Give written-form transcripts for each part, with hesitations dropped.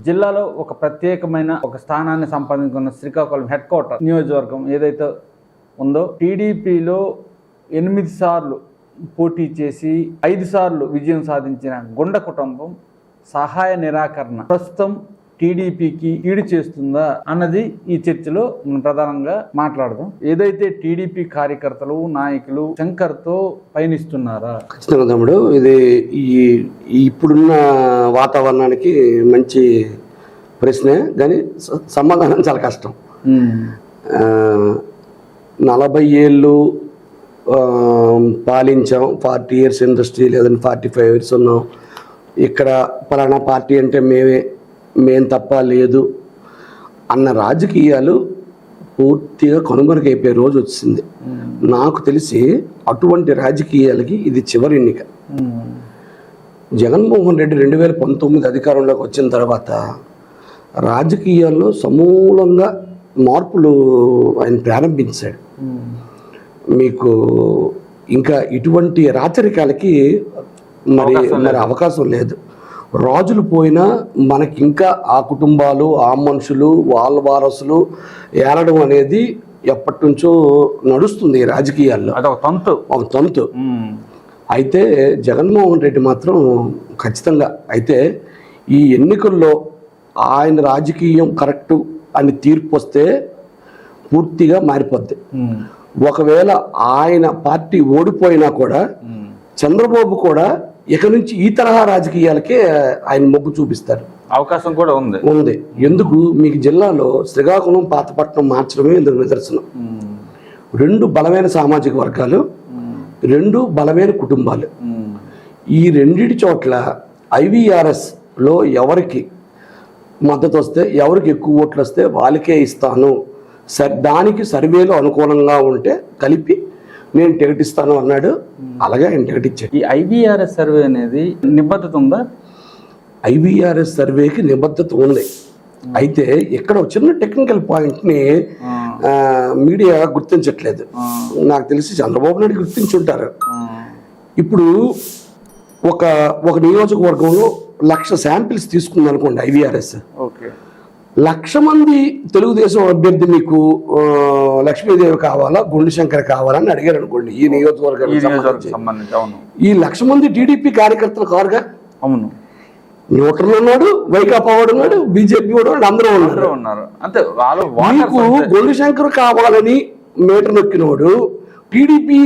జిల్లాలో ఒక ప్రత్యేకమైన ఒక స్థానాన్ని సంపాదించుకున్న శ్రీకాకుళం హెడ్ క్వార్టర్ నియోజకవర్గం ఏదైతే ఉందో టీడీపీలో 8 సార్లు పోటీ చేసి 5 సార్లు విజయం సాధించిన గుండ కుటుంబం సహాయ నిరాకరణ ప్రస్తుతం టీడీపీకి ఈడు చేస్తుందా అన్నది ఈ చర్చలో మనం ప్రధానంగా మాట్లాడదాం. ఏదైతే టీడీపీ కార్యకర్తలు నాయకులు శంకర్తో పయనిస్తున్నారా? ఖచ్చితంగా తమ్ముడు, ఇది ఇప్పుడున్న వాతావరణానికి మంచి ప్రశ్నే, కానీ సమాధానం చాలా కష్టం. 40 ఏళ్ళు పాలించాం, 40 ఇయర్స్ ఇండస్ట్రీ, లేదంటే 45 ఇయర్స్ ఉన్నాం. ఇక్కడ పలానా పార్టీ అంటే మేం తప్ప లేదు అన్న రాజకీయాలు పూర్తిగా కనుమరుగైపోయే రోజు వచ్చింది. నాకు తెలిసి అటువంటి రాజకీయాలకి ఇది చివరి ఎన్నిక. జగన్మోహన్ రెడ్డి 2019 అధికారంలోకి వచ్చిన తర్వాత రాజకీయాల్లో సమూలంగా మార్పులు ఆయన ప్రారంభించాడు. మీకు ఇంకా ఇటువంటి రాచరికాలకి మరి అవకాశం లేదు. రాజులు పోయినా మనకి ఇంకా ఆ కుటుంబాలు, ఆ మనుషులు, వాళ్ళ వారసులు ఏలడం అనేది ఎప్పటి నుంచో నడుస్తుంది ఈ రాజకీయాల్లో. ఒక తంతు. అయితే జగన్మోహన్ రెడ్డి మాత్రం ఖచ్చితంగా అయితే ఈ ఎన్నికల్లో ఆయన రాజకీయం కరెక్టు అని తీర్పు వస్తే పూర్తిగా మారిపోద్ది. ఒకవేళ ఆయన పార్టీ ఓడిపోయినా కూడా చంద్రబాబు కూడా ఇక నుంచి ఈ తరహా రాజకీయాలకే ఆయన మొగ్గు చూపిస్తారు. అవకాశం కూడా ఉంది. ఎందుకు? మీకు జిల్లాలో శ్రీకాకుళం, పాతపట్నం మార్చడమే ఇందుకు నిదర్శనం. 2 బలమైన సామాజిక వర్గాలు, 2 బలమైన కుటుంబాలు. ఈ రెండిటి చోట్ల IVRSలో ఎవరికి మద్దతు వస్తే, ఎవరికి ఎక్కువ ఓట్లు వస్తే వాళ్ళకే ఇస్తాను, దానికి సర్వేలో అనుకూలంగా ఉంటే కలిపి నేను టికెట్ ఇస్తాను అన్నాడు. అలాగే ఆయన టికెట్ ఇచ్చాడు. ఈ IVRS సర్వే అనేది నిబద్ధత ఉందా? IVRS సర్వేకి నిబద్ధత ఉంది. అయితే ఇక్కడ ఒక చిన్న టెక్నికల్ పాయింట్ని మీడియా గుర్తించట్లేదు. నాకు తెలిసి చంద్రబాబు నాయుడు గుర్తించుంటారు. ఇప్పుడు ఒక నియోజకవర్గంలో 1,00,000 శాంపిల్స్ తీసుకుంది అనుకోండి IVRS. 1,00,000 మంది తెలుగుదేశం అభ్యర్థి మీకు లక్ష్మీదేవి కావాలా, గుండుశంకర్ కావాలని అడిగారు అనుకోండి ఈ నియోజకవర్గానికి సంబంధించి. ఈ 1,00,000 మంది టీడీపీ కార్యకర్తలు కారుగా. అవును. న్యూట్రల్ ఉన్నాడు, వైకాపా వాడు ఉన్నాడు, బీజేపీ వాడు ఉన్నాడు, అందరూ ఉన్నారు. మీకు గుండుశంకర్ కావాలని మీటర్ నొక్కినోడు టీడీపీ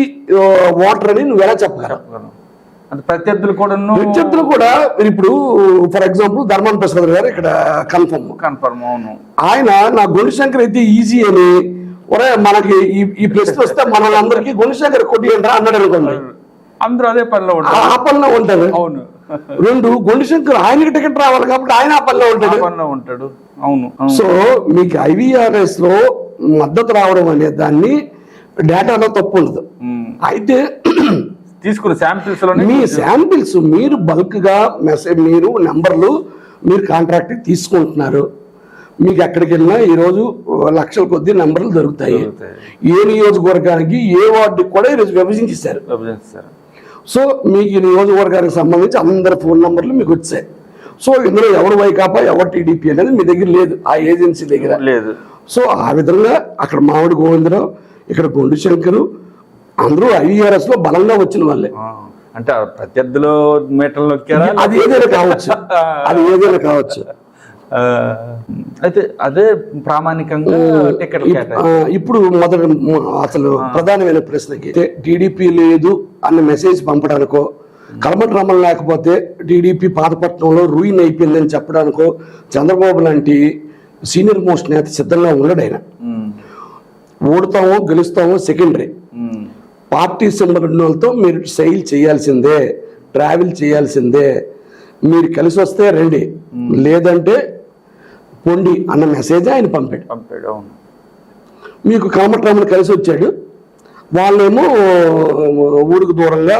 ఓటర్ అని నువ్వు ఎలా చెప్పగలవు? ప్రత్యర్థులు కూడా ఇప్పుడు ఫర్ ఎగ్జాంపుల్ ధర్మాన ప్రసాద్ గారు ఇక్కడ కన్ఫర్మ్. అవును. ఆయన నా గుండుశంకర్ అయితే ఈజీ అని మనకి ఈ ప్రశ్న వస్తే మన అందరికి గుండుశంకర్ కొట్టి అన్నాడు అనుకోండి, అందరూ అదే పనిలో ఉంటారు. అవును. 2 గుండుశంకర్ ఆయనకి టికెట్ రావాలి కాబట్టి ఆయన ఆ పనిలో ఉంటాడు. అవును. సో మీకు IVRS లో మద్దతు రావడం అనే దాన్ని డేటాలో తప్పు ఉండదు. అయితే తీసుకున్న శాంపిల్స్ మీ శాంపిల్స్ మీరు బల్క్ గా మీరు నెంబర్లు మీరు కాంట్రాక్ట్ తీసుకుంటున్నారు. మీకు ఎక్కడికి వెళ్ళినా ఈరోజు 1,00,000 కొద్ది నెంబర్లు దొరుకుతాయి. ఏ నియోజకవర్గానికి ఏ వార్డుకి కూడా ఈరోజు విభజించేశారు. సో మీకు ఈ నియోజకవర్గానికి సంబంధించి అందరి ఫోన్ నెంబర్లు మీకు వచ్చాయి. సో ఇందులో ఎవరు వైకాపా ఎవరు టీడీపీ అనేది మీ దగ్గర లేదు, ఆ ఏజెన్సీ దగ్గర లేదు. సో ఆ విధంగా అక్కడ మామిడి గోవిందరావు, ఇక్కడ గుండుశంకరు అందరూ IVRS లో బలంగా వచ్చిన వాళ్ళే. అంటే ప్రత్యర్థులు మీటర్లు అది ఏదైనా కావచ్చు. అయితే అదే ప్రామాణికంగా ఇప్పుడు అసలు ప్రధానమైన ప్రశ్నకి టీడీపీ లేదు అన్న మెసేజ్ పంపడానికో, కలమటి రమణ లేకపోతే టీడీపీ పాతపట్నంలో రూయిన్ అయిపోయిందని చెప్పడానికో చంద్రబాబు లాంటి సీనియర్ మోస్ట్ నేత సిద్ధంగా ఉండడు. ఆయన ఓడుతామో గెలుస్తామో సెకండరీ. పార్టీ సింబల్ ఉన్న వాళ్ళతో మీరు సెయిల్ చేయాల్సిందే, ట్రావెల్ చేయాల్సిందే. మీరు కలిసి వస్తే రండి, లేదంటే పొండి అన్న మెసేజ్ ఆయన పంపాడు. మీకు కామట్రాములు కలిసి వచ్చాడు, వాళ్ళేమో ఊరికి దూరంగా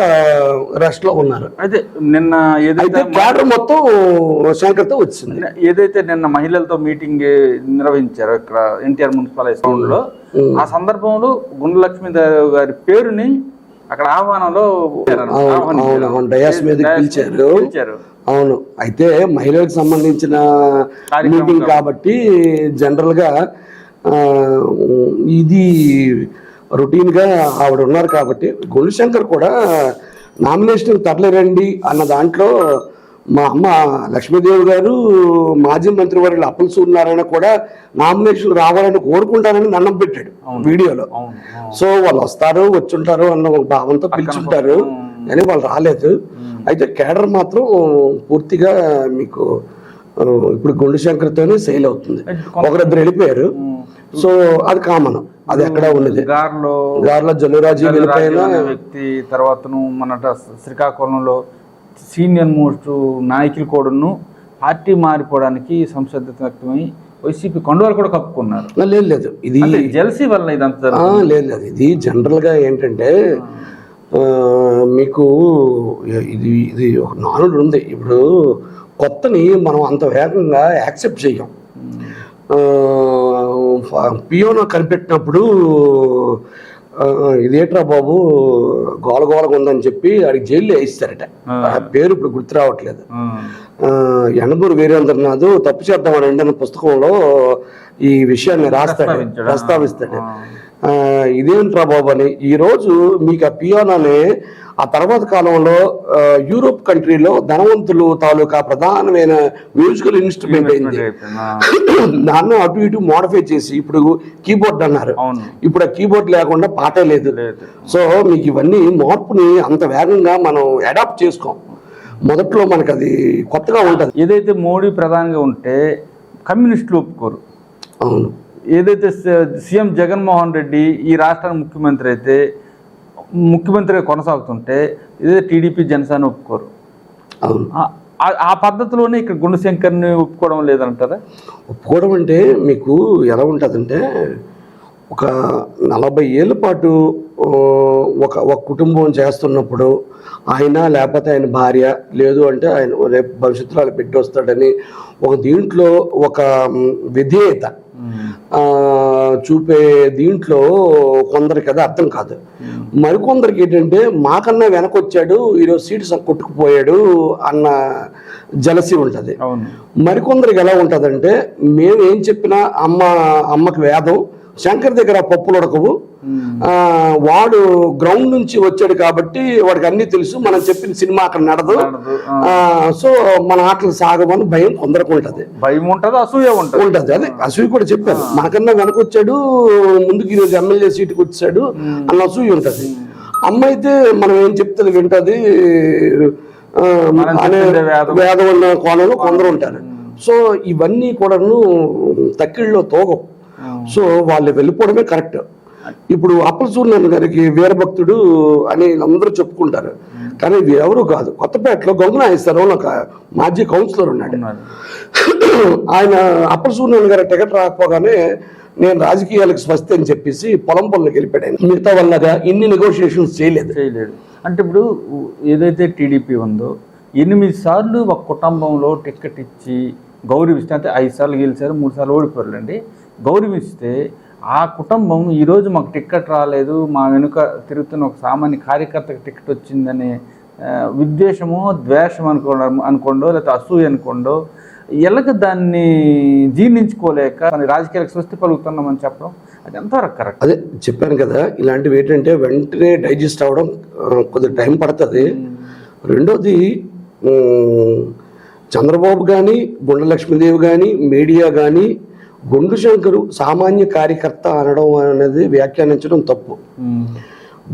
రెస్ట్ లో ఉన్నారు. అయితే నిన్న ఏదైతే క్యాడర్ మొత్తం శంకర్తో వచ్చింది. ఏదైతే నిన్న మహిళలతో మీటింగ్ నిర్వహించారు ఇక్కడ ఎన్టీఆర్ మున్సిపల్ హై స్కూల్ లో, ఆ సందర్భంలో గుండు లక్ష్మీదేవి గారి పేరుని అక్కడ ఆహ్వానంలో అవును డయాస్ మీద పిలిచారు. అవును, అయితే మహిళలకు సంబంధించిన మీటింగ్ కాబట్టి జనరల్ గా ఇది రొటీన్ గా ఆవిడ ఉన్నారు కాబట్టి గుణశంకర్ కూడా నామినేషన్ తరలిరండి అన్న దాంట్లో మా అమ్మ లక్ష్మీదేవి గారు, మాజీ మంత్రి వర్యులు అప్పల సూర్యనారాయణ కూడా నామినేషన్ రావాలని కోరుకుంటారని దండం పెట్టాడు వీడియోలో. సో వాళ్ళు వస్తారు వచ్చుంటారు అన్న ఒక భావంతో పిలుచుంటారు కానీ వాళ్ళు రాలేదు. అయితే కేడర్ మాత్రం పూర్తిగా మీకు ఇప్పుడు గుండుశంకర్తోనే సేల్ అవుతుంది. ఒకరిద్దరు వెళ్ళిపోయారు, సో అది కామన్, అది ఎక్కడ ఉన్నది. గార్లో జల్లురాజు వెళ్ళిపోయిన వ్యక్తి తర్వాత మన శ్రీకాకుళంలో సీనియర్ మోస్ట్ నాయకులు కూడాను పార్టీ మారిపోవడానికి సంసిద్ధత వ్యక్తమై వైసీపీ కండువాలు కూడా కప్పుకున్నారు. లేదు ఇది జెల్సీ వల్ల ఇదంతా లేదు, ఇది జనరల్ గా ఏంటంటే మీకు ఇది ఇది ఒక నానుడు ఉంది. ఇప్పుడు కొత్తని మనం అంత వేగంగా యాక్సెప్ట్ చెయ్యం. పియోను కనిపెట్టినప్పుడు ఇదేట్రా బాబు గోలగోలగా ఉందని చెప్పి ఆడికి జైల్లో వేయిస్తారట. పేరు ఇప్పుడు గుర్తు రావట్లేదు. యనమూరి వీరేంద్రనాథ్ తప్పు చేద్దామని అన్న పుస్తకంలో ఈ విషయాన్ని ప్రస్తావిస్తాడు. ఇదేంట్రా బాబు అని. ఈరోజు మీకు ఆ పియోనానే ఆ తర్వాత కాలంలో యూరోప్ కంట్రీలో ధనవంతులు తాలూకా ప్రధానమైన మ్యూజికల్ ఇన్స్ట్రుమెంట్ అయింది. దాన్ని అటు ఇటు మోడిఫై చేసి ఇప్పుడు కీబోర్డ్ అన్నారు. ఇప్పుడు ఆ కీబోర్డ్ లేకుండా పాటే లేదు. సో మీకు ఇవన్నీ మార్పుని అంత వేగంగా మనం అడాప్ట్ చేసుకోం. మొదట్లో మనకు అది కొత్తగా ఉంటుంది. ఏదైతే మోడీ ప్రధానిగా ఉంటే కమ్యూనిస్టులు ఒప్పుకోరు. అవును. ఏదైతే సీఎం జగన్మోహన్ రెడ్డి ఈ రాష్ట్రానికి ముఖ్యమంత్రి అయితే ముఖ్యమంత్రిగా కొనసాగుతుంటే ఏదైతే టీడీపీ జనసేన ఒప్పుకోరు. ఆ పద్ధతిలోనే ఇక్కడ గుణశంకర్ని ఒప్పుకోవడం లేదంటారా? ఒప్పుకోవడం అంటే మీకు ఎలా ఉంటుందంటే ఒక 40 ఏళ్ళ పాటు ఒక కుటుంబం చేస్తున్నప్పుడు ఆయన లేకపోతే ఆయన భార్య లేదు అంటే ఆయన రేపు భవిష్యత్తులో ఆయన పెట్టి వస్తాడని ఒక దీంట్లో ఒక విధేయత చూపే దీంట్లో కొందరికి అది అర్థం కాదు. మరికొందరికి ఏంటంటే మాకన్నా వెనకొచ్చాడు ఈరోజు సీట్స్ కొట్టుకుపోయాడు అన్న జలసి ఉంటుంది. మరికొందరికి ఎలా ఉంటుందంటే మేము ఏం చెప్పినా అమ్మకి వేదం, శంకర్ దగ్గర పప్పులు ఉడకవు, వాడు గ్రౌండ్ నుంచి వచ్చాడు కాబట్టి వాడికి అన్ని తెలుసు, మనం చెప్పిన సినిమా అక్కడ నడదు, సో మన ఆటలు సాగమని భయం కొందరికి ఉంటుంది. భయం ఉంటుంది, అసూయ ఉంటుంది. అదే అసూయ కూడా చెప్పాను, మనకన్నా వెనకొచ్చాడు ముందుకు ఈరోజు ఎమ్మెల్యే సీటుకి వచ్చాడు అన్న అసూయ ఉంటుంది. అమ్మ అయితే మనం ఏం చెప్తుంది వింటది అనే వేదం ఉన్న కోణంలో కొందరు ఉంటారు. సో ఇవన్నీ కూడాను తక్కిళ్ళలో తోగం. సో వాళ్ళు వెళ్ళిపోవడమే కరెక్ట్. ఇప్పుడు అప్పల సూర్యనారాయణ గారికి వీరభక్తుడు అని అందరూ చెప్పుకుంటారు, కానీ ఎవరు కాదు. కొత్తపేటలో గంగునాగేశ్వరరావు ఒక మాజీ కౌన్సిలర్ ఉన్నాడు. ఆయన అప్పల సూర్యనారాయణ గారి టికెట్ రాకపోగానే నేను రాజకీయాలకు స్వస్తి అని చెప్పేసి పొలం పనులకు వెళ్ళిపోయాడు. మిగతా వల్లగా ఇన్ని నెగోషియేషన్స్ చేయలేదు. అంటే ఇప్పుడు ఏదైతే టీడీపీ ఉందో 8 సార్లు ఒక కుటుంబంలో టికెట్ ఇచ్చి గౌరవిస్తే, అంటే 5 సార్లు గెలిచారు, 3 సార్లు ఓడిపోయారండి. గౌరవిస్తే ఆ కుటుంబం ఈరోజు మాకు టికెట్ రాలేదు, మా వెనుక తిరుగుతున్న ఒక సామాన్య కార్యకర్తకు టికెట్ వచ్చిందనే విద్వేషమో ద్వేషం అనుకోండో లేకపోతే అసూయ అనుకోండో ఎలాగ దాన్ని జీర్ణించుకోలేక మన రాజకీయాలకు స్వస్తి పలుకుతున్నామని చెప్పడం అది ఎంతవరకు కరెక్ట్? అదే చెప్పాను కదా, ఇలాంటివి ఏంటంటే వెంటనే డైజెస్ట్ అవ్వడం కొద్దిగా టైం పడుతుంది. రెండోది చంద్రబాబు కానీ గుండ్ర లక్ష్మీదేవి కానీ మీడియా కానీ గుండుశంకరు సామాన్య కార్యకర్త అనడం అనేది వ్యాఖ్యానించడం తప్పు.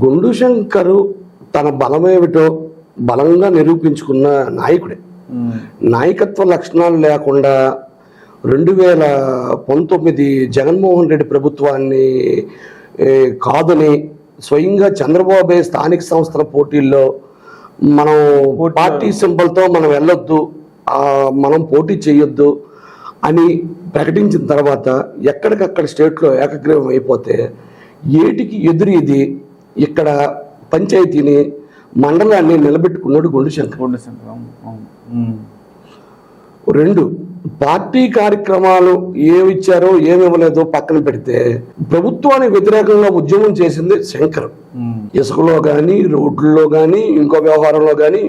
గుండుశంకరు తన బలమేమిటో బలంగా నిరూపించుకున్న నాయకుడే. నాయకత్వ లక్షణాలు లేకుండా 2019 జగన్మోహన్ రెడ్డి ప్రభుత్వాన్ని కాదని స్వయంగా చంద్రబాబే స్థానిక సంస్థల పోటీల్లో మనం పార్టీ సింబల్తో మనం వెళ్ళొద్దు, మనం పోటీ చేయొద్దు అని ప్రకటించిన తర్వాత ఎక్కడికక్కడ స్టేట్లో ఏకగ్రీవం అయిపోతే ఏటికి ఎదురు ఇది ఇక్కడ పంచాయతీని మండలాన్ని నిలబెట్టుకున్నాడు గుండుశంకర్. 2 పార్టీ కార్యక్రమాలు ఏమి ఇచ్చారో ఏమి ఇవ్వలేదో పక్కన పెడితే ప్రభుత్వానికి వ్యతిరేకంగా ఉద్యమం చేసింది శంకర్. ఇసుకలో గాని, రోడ్లలో గాని, ఇంకో వ్యవహారంలో గాని,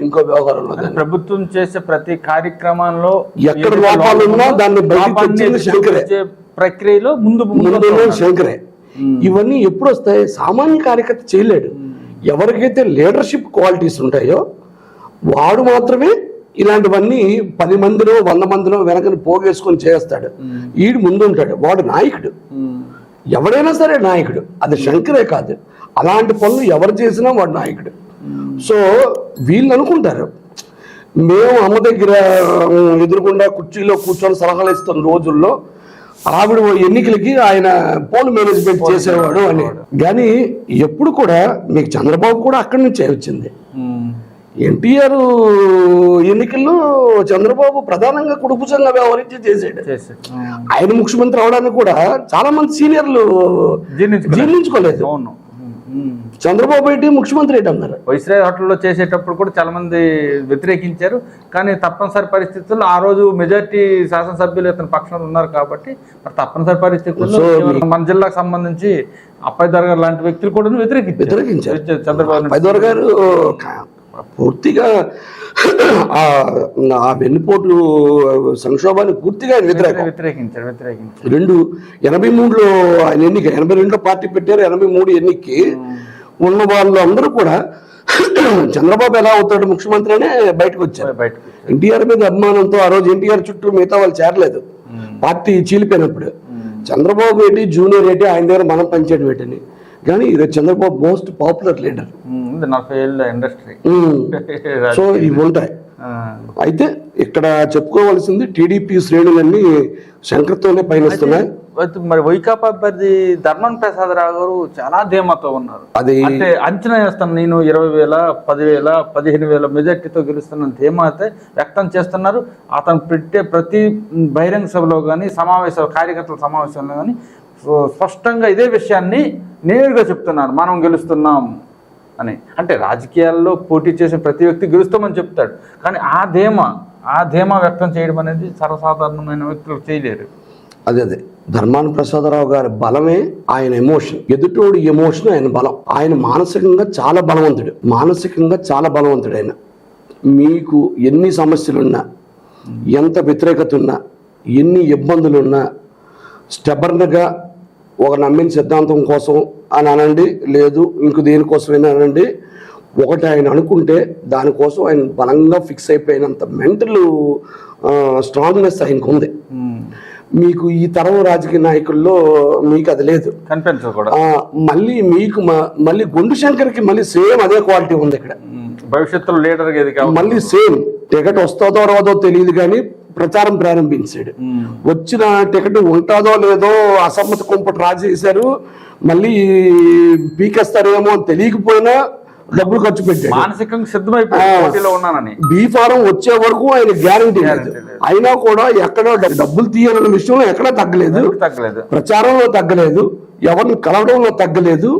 ప్రభుత్వం చేసే ప్రతి కార్యక్రమంలో ఎక్కడ లోపాలు ఉన్నా దాన్ని బయటకు తెచ్చింది శంకరే. ప్రక్రియలో ముందు శంకరే. ఇవన్నీ ఎప్పుడు వస్తాయి? సామాన్య కార్యకర్త చేయలేడు. ఎవరికైతే లీడర్షిప్ క్వాలిటీస్ ఉంటాయో వాడు మాత్రమే ఇలాంటివన్నీ 10 మందిలో 100 మందిలో వెనకని పోగేసుకొని చేస్తాడు. ఈడు ముందుంటాడు, వాడు నాయకుడు. ఎవడైనా సరే నాయకుడు, అది శంకరే కాదు. అలాంటి పనులు ఎవరు చేసినా వాడు నాయకుడు. సో వీళ్ళు అనుకుంటారు మేము అమ్మ దగ్గర ఎదురుకుండా కుర్చీలో కూర్చొని సలహాలు ఇస్తున్న రోజుల్లో ఆవిడ ఎన్నికలకి ఆయన పోల్ మేనేజ్మెంట్ చేసేవాడు అని. కానీ ఎప్పుడు కూడా మీకు చంద్రబాబు కూడా అక్కడి నుంచే వచ్చింది. ఎన్టీఆర్ ఎన్నికల్లో చంద్రబాబు ప్రధానంగా కుడుపుచంగా వ్యవహరించి చేశాడు. ఆయన ముఖ్యమంత్రి అవడానికి కూడా చాలా మంది సీనియర్లు జీర్ణించుకోలేదు. చంద్రబాబు ఏంటి ముఖ్యమంత్రి ఏంటి అన్నారు. వైస్రాయ్ హోటల్లో చేసేటప్పుడు కూడా చాలా మంది వ్యతిరేకించారు. కానీ తప్పనిసరి పరిస్థితుల్లో ఆ రోజు మెజార్టీ శాసనసభ్యులు ఇతని పక్షంలో ఉన్నారు కాబట్టి తప్పనిసరి పరిస్థితుల్లో మన జిల్లాకు సంబంధించి అప్పయ్య దొర గారు లాంటి వ్యక్తులు కూడా వ్యతిరేకించారు చంద్రబాబు గారు. పూర్తిగా ఆ వెన్నుపోటు సంక్షోభాన్ని పూర్తిగా వ్యతిరేకించారు. 83లో ఆయన ఎన్నిక, 82లో పార్టీ పెట్టారు. 83 ఎన్నికకి ఉన్న వాళ్ళు అందరూ కూడా చంద్రబాబు ఎలా అవుతాడు ముఖ్యమంత్రి అనే బయటకు వచ్చారు. ఎన్టీఆర్ మీద అభిమానంతో ఆ రోజు ఎన్టీఆర్ చుట్టూ మిగతా వాళ్ళు చేరలేదు. పార్టీ చీలిపోయినప్పుడు చంద్రబాబు ఏంటి, జూనియర్ ఏంటి, ఆయన దగ్గర మనం పనిచేయడం ఏంటని. కానీ ఈరోజు చంద్రబాబు మోస్ట్ పాపులర్ లీడర్. 40 ఏళ్ళ ఇండస్ట్రీ. సో ఇవి ఉంటాయి. అయితే ఇక్కడ చెప్పుకోవాల్సింది టీడీపీ శ్రేణులన్నీ శంకర్తోనే పయనిస్తున్నాయి. మరి వైకాపా అభ్యర్థి ధర్మాన ప్రసాదరావు గారు చాలా ధీమాతో ఉన్నారు. అది అంటే అంచనా వేస్తాను నేను 20,000, 10,000, 15,000 మెజార్టీతో గెలుస్తున్న ధీమా అయితే వ్యక్తం చేస్తున్నారు. అతను పెట్టే ప్రతి బహిరంగ సభలో కానీ కార్యకర్తల సమావేశంలో కానీ స్పష్టంగా ఇదే విషయాన్ని నేరుగా చెప్తున్నారు, మనం గెలుస్తున్నాం అని. అంటే రాజకీయాల్లో పోటీ చేసే ప్రతి వ్యక్తి గెలుస్తామని చెప్తాడు. కానీ ఆ ధీమా వ్యక్తం చేయడం అనేది సర్వసాధారణమైన వ్యక్తులు చేయలేరు. అదే ధర్మాన ప్రసాదరావు గారి బలమే ఆయన ఎమోషన్. ఎదుటోడి ఎమోషన్ ఆయన బలం. ఆయన మానసికంగా చాలా బలవంతుడు. ఆయన మీకు ఎన్ని సమస్యలున్నా, ఎంత వ్యతిరేకత ఉన్నా, ఎన్ని ఇబ్బందులున్నా స్టెబర్న్గా ఒక నమ్మిన సిద్ధాంతం కోసం అని అనండి, లేదు ఇంక దేనికోసమైనా అనండి, ఒకటి ఆయన అనుకుంటే దానికోసం ఆయన బలంగా ఫిక్స్ అయిపోయినంత మెంటల్ స్ట్రాంగ్నెస్ ఆయనకు ఉంది. మీకు ఈ తరం రాజకీయ నాయకుల్లో మీకు అది లేదు. మళ్ళీ గుండు శంకర్కి మళ్ళీ సేమ్ అదే క్వాలిటీ ఉంది. ఇక్కడ భవిష్యత్తులో లీడర్ మళ్ళీ సేమ్ టికెట్ వస్తుందో రాదో తెలియదు కానీ ప్రచారం ప్రారంభించాడు. వచ్చిన టికెట్ ఉంటుందో లేదో అసమ్మతి కుంపటి రాజేశారు. మళ్ళీ పీకేస్తారేమో అని తెలియకపోయినా డబ్బులు ఖర్చు పెట్టాడు. మానసికంగా సిద్ధమైపోయి బీ ఫారం వచ్చే వరకు ఆయన గ్యారంటీ లేదు. అయినా కూడా ఎక్కడ డబ్బులు తీయాలన్న విషయంలో ఎక్కడా తగ్గలేదు. ప్రచారంలో తగ్గలేదు, ఎవరిని కలవడంలో తగ్గలేదు.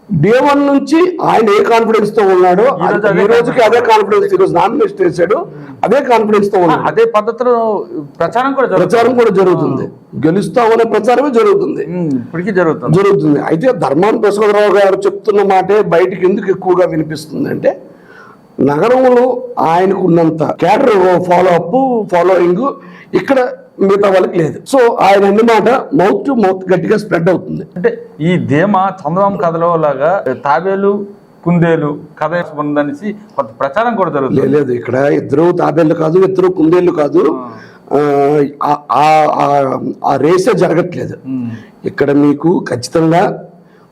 డే 1 నుంచి ఆయన ఏ కాన్ఫిడెన్స్ తో ఉన్నాడో ఈ రోజుకి అదే కాన్ఫిడెన్స్. ఈరోజు నామినేషన్ వేసాడు, అదే కాన్ఫిడెన్స్ తో ఉన్నాడు. అదే పద్ధతిలో ప్రచారం కూడా జరుగుతుంది. గెలుస్తామనే ప్రచారమే జరుగుతుంది. అయితే ధర్మాన ప్రసాదరావు గారు చెప్తున్న మాటే బయటికి ఎందుకు ఎక్కువగా వినిపిస్తుంది అంటే, నగరంలో ఆయనకున్నంత క్యాడర్ ఫాలోయింగ్ ఇక్కడ మిగతా వాళ్ళకి లేదు. సో ఆయన అన్ని మాట మౌత్ టు మౌత్ గట్టిగా స్ప్రెడ్ అవుతుంది. అంటే ఈ ధీమా చంద్రబాబు కథలో లాగా తాబేలు కుందేలు కథ ఉందనేసి కొంత ప్రచారం కూడా జరుగుతుంది. లేదు, ఇక్కడ ఇద్దరు తాబేళ్లు కాదు, ఇద్దరు కుందేళ్లు కాదు. ఆ రేసే జరగట్లేదు. ఇక్కడ మీకు ఖచ్చితంగా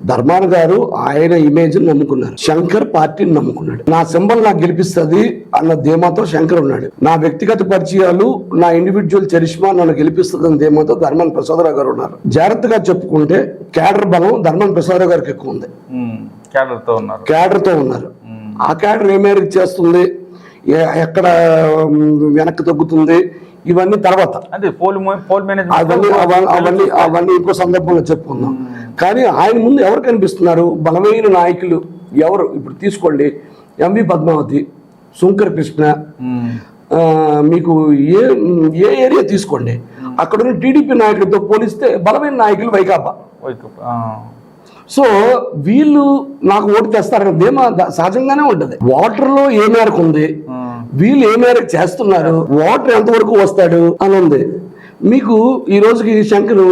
ధర్మాన గారు ఆయన ఇమేజ్ నమ్ముకున్నారు, శంకర్ పార్టీని నమ్ముకున్నాడు. నా సింబల్ నాకు గెలిపిస్తుంది అన్న ధీమాతో శంకర్ ఉన్నాడు. నా వ్యక్తిగత పరిచయాలు, నా ఇండివిజువల్ చరిష్మా నన్ను గెలిపిస్తుంది అన్న ధీమాతో ధర్మాన ప్రసాదరావు గారు ఉన్నారు. జాగ్రత్తగా చెప్పుకుంటే క్యాడర్ బలం ధర్మాన ప్రసాదరావు గారికి ఎక్కువ ఉంది. క్యాడర్తో ఉన్నారు. ఆ క్యాడర్ ఏ మేరకు చేస్తుంది, ఎక్కడ వెనక్కి తగ్గుతుంది, ఇవన్నీ తర్వాత అవన్నీ ఇంకో సందర్భంలో చెప్పుకుందాం. కానీ ఆయన ముందు ఎవరు కనిపిస్తున్నారు బలమైన నాయకులు? ఎవరు? ఇప్పుడు తీసుకోండి, ఎంవి పద్మావతి, శంకర్ కృష్ణ, మీకు ఏ ఏ ఏరియా తీసుకోండి, అక్కడ ఉన్న టీడీపీ నాయకులతో పోలిస్తే బలమైన నాయకులు వైకాపా. సో వీళ్ళు నాకు ఓటు తెస్తారని ధీమా సహజంగానే ఉంటుంది. ఓటర్లో ఏ మేరకు ఉంది, వీళ్ళు ఏ మేరకు చేస్తున్నారు, ఓటర్ ఎంతవరకు వస్తాడు అని ఉంది. మీకు ఈ రోజుకి శంకర్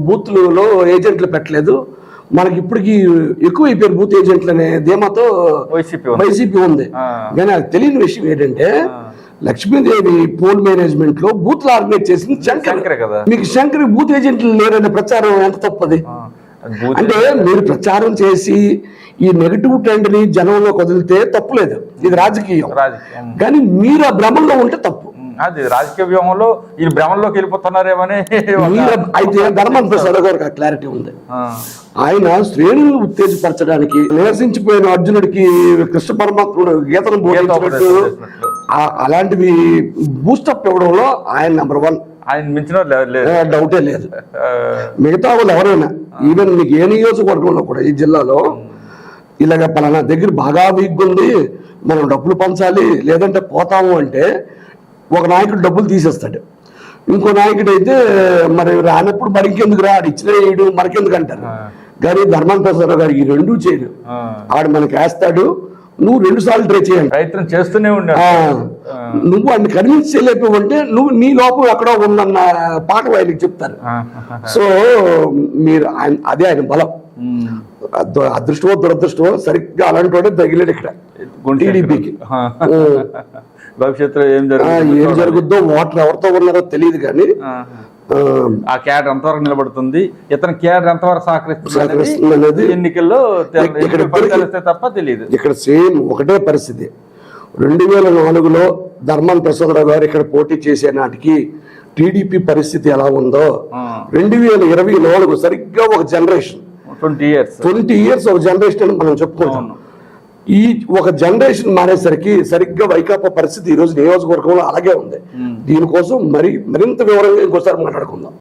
బూత్లలో ఏజెంట్లు పెట్టలేదు, మనకి ఇప్పటికి ఎక్కువ అయిపోయారు బూత్ ఏజెంట్లు అనే ధీమాతో వైసీపీ ఉంది. కానీ నాకు తెలియని విషయం ఏంటంటే లక్ష్మీదేవి పోల్ మేనేజ్మెంట్ లో బూత్ ఆర్గనైజ్ చేసింది శంకర్ కదా. మీకు శంకర్ బూత్ ఏజెంట్లు లేరనే ప్రచారం ఎంత తప్పది? అంటే మీరు ప్రచారం చేసి ఈ నెగటివ్ ట్రెండ్ ని జనంలో వదిలితే తప్పులేదు, ఇది రాజకీయం. కానీ మీరు ఆ భ్రమంలో ఉంటే తప్పు. అది రాజకీయ వ్యూహంలో ఈ భ్రమంలోకి వెళ్ళిపోతున్నారేమని. అయితే ధర్మాన ప్రసాద్ గారికి ఆ క్లారిటీ ఉంది. ఆయన శ్రేణులను ఉత్తేజపరచడానికి నిరసించిపోయిన అర్జునుడికి కృష్ణ పరమాత్ముడు గీతను బోధించినట్టు అలాంటివి బూస్టప్ ఇవ్వడంలో ఆయన నెంబర్ 1. ఆయన మించిన డౌటే లేదు. మిగతా వాళ్ళు ఎవరైనా ఈవెన్ మీకు ఏ నియోజకవర్గంలో కూడా ఈ జిల్లాలో ఇలాగ పలానా దగ్గర బాగా వీక్ ఉంది, మనం డబ్బులు పంచాలి లేదంటే పోతాము అంటే ఒక నాయకుడు డబ్బులు తీసేస్తాడు, ఇంకో నాయకుడు అయితే మరి రానప్పుడు మరికెందుకు రా, ఇచ్చిన వేయడు మరికెందుకు అంటారు. కానీ ధర్మాన ప్రసాద్ గారు ఈ రెండూ చేయడు. ఆడు మనకి వేస్తాడు, నువ్వు 2 సార్లు ట్రై చేయండి, ప్రయత్నం చేస్తూనే ఉన్నాడు. నువ్వు వాడిని కన్విన్స్ చేయలేకపోతే నువ్వు నీ లోపం ఎక్కడో ఉందన్న పాట ఆయనకి చెప్తారు. సో మీరు అదే ఆయన బలం. అదృష్టమో దురదృష్టమో సరిగ్గా అలాంటి వాడే తగిలేడు ఇక్కడ టీడీపీకి. భవిష్యత్తులో ఏం జరుగుద్దో ఓటర్ ఎవరితో ఉన్నారో తెలియదు, కానీ ఆ క్యాడర్ ఎంతవరకు నిలబడుతుంది, ఇతను క్యాడర్ ఎంతవరకు సహకరిస్తుంది అనేది ఎన్నికల్లో తప్ప తెలియదు. ఇక్కడ సేమ్ ఒకటే పరిస్థితి. 2004లో ధర్మాన ప్రసాదరావు గారు ఇక్కడ పోటీ చేసే నాటికి టీడీపీ పరిస్థితి ఎలా ఉందో 2024 సరిగ్గా ఒక జనరేషన్ 20 ఇయర్స్ ఒక జనరేషన్ అని మనం చెప్పుకుంటాం. ఈ ఒక జనరేషన్ మారేసరికి సరిగ్గా వైకాపా పరిస్థితి ఈ రోజు నియోజకవర్గంలో అలాగే ఉంది. దీనికోసం మరింత వివరంగా ఇంకోసారి మాట్లాడుకుందాం.